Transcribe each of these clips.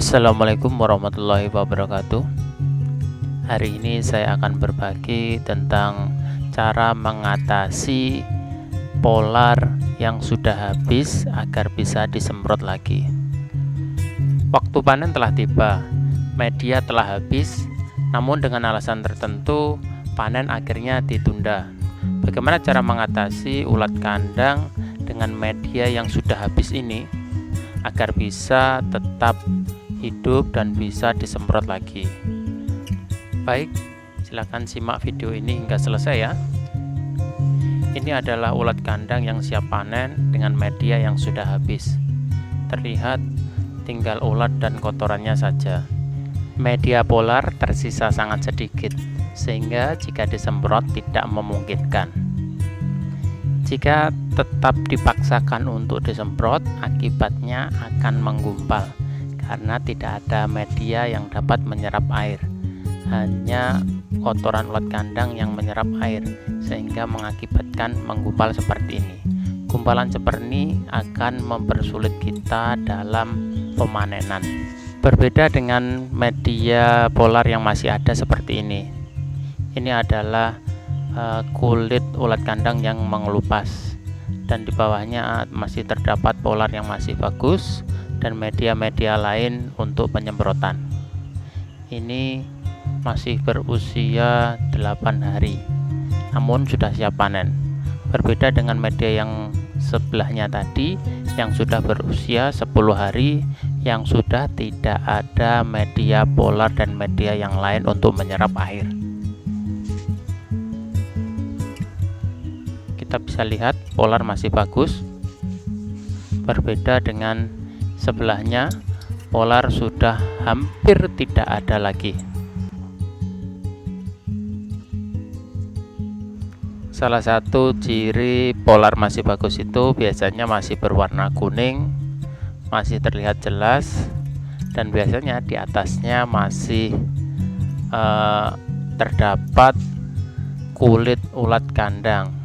Assalamualaikum warahmatullahi wabarakatuh. Hari ini saya akan berbagi tentang cara mengatasi polar yang sudah habis agar bisa disemprot lagi. Waktu panen telah tiba, media telah habis, namun dengan alasan tertentu panen akhirnya ditunda. Bagaimana cara mengatasi ulat kandang dengan media yang sudah habis ini agar bisa tetap hidup dan bisa disemprot lagi? Baik, silakan simak video ini hingga selesai ya. Ini adalah ulat kandang yang siap panen dengan media yang sudah habis. Terlihat tinggal ulat dan kotorannya saja. Media polar tersisa sangat sedikit, sehingga jika disemprot tidak memungkinkan. Jika tetap dipaksakan untuk disemprot, akibatnya akan menggumpal karena tidak ada media yang dapat menyerap air. Hanya kotoran ulat kandang yang menyerap air, sehingga mengakibatkan menggumpal seperti ini. Gumpalan seperti ini akan mempersulit kita dalam pemanenan. Berbeda dengan media polar yang masih ada seperti ini. Ini adalah kulit ulat kandang yang mengelupas, dan di bawahnya masih terdapat polar yang masih bagus dan media-media lain untuk penyemprotan. Ini masih berusia 8 hari, namun sudah siap panen. Berbeda dengan media yang sebelahnya tadi yang sudah berusia 10 hari, yang sudah tidak ada media polar dan media yang lain untuk menyerap air. Kita bisa lihat polar masih bagus. Berbeda dengan sebelahnya, polar sudah hampir tidak ada lagi. Salah satu ciri polar masih bagus itu biasanya masih berwarna kuning, masih terlihat jelas, dan biasanya di atasnya masih terdapat kulit ulat kandang.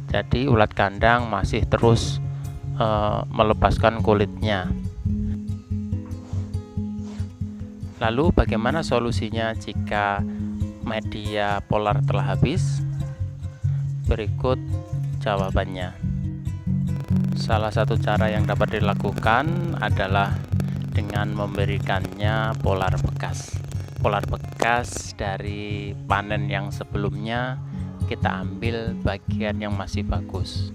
Jadi ulat kandang masih terus melepaskan kulitnya. Lalu bagaimana solusinya jika media polar telah habis? Berikut jawabannya. Salah satu cara yang dapat dilakukan adalah dengan memberikannya polar bekas. Polar bekas dari panen yang sebelumnya kita ambil bagian yang masih bagus.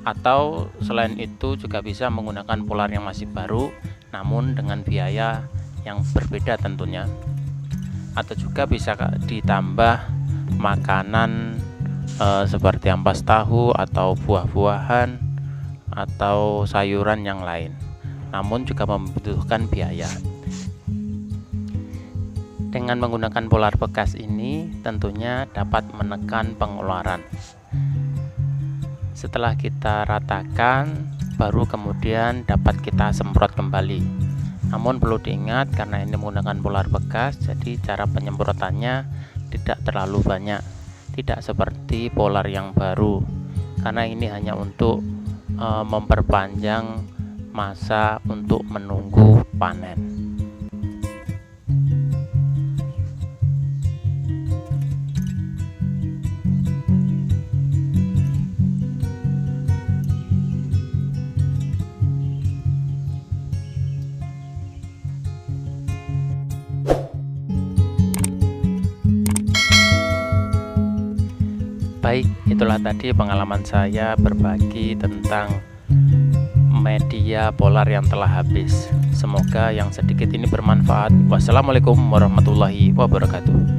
Atau selain itu juga bisa menggunakan polar yang masih baru, namun dengan biaya yang berbeda tentunya. Atau juga bisa ditambah makanan seperti ampas tahu atau buah-buahan atau sayuran yang lain, namun juga membutuhkan biaya. Dengan menggunakan polar bekas ini tentunya dapat menekan pengeluaran. Setelah kita ratakan, baru kemudian dapat kita semprot kembali. Namun perlu diingat, karena ini menggunakan polar bekas, jadi cara penyemprotannya tidak terlalu banyak, tidak seperti polar yang baru, karena ini hanya untuk memperpanjang masa untuk menunggu panen. Baik, itulah tadi pengalaman saya berbagi tentang media polar yang telah habis. Semoga yang sedikit ini bermanfaat. Wassalamualaikum warahmatullahi wabarakatuh.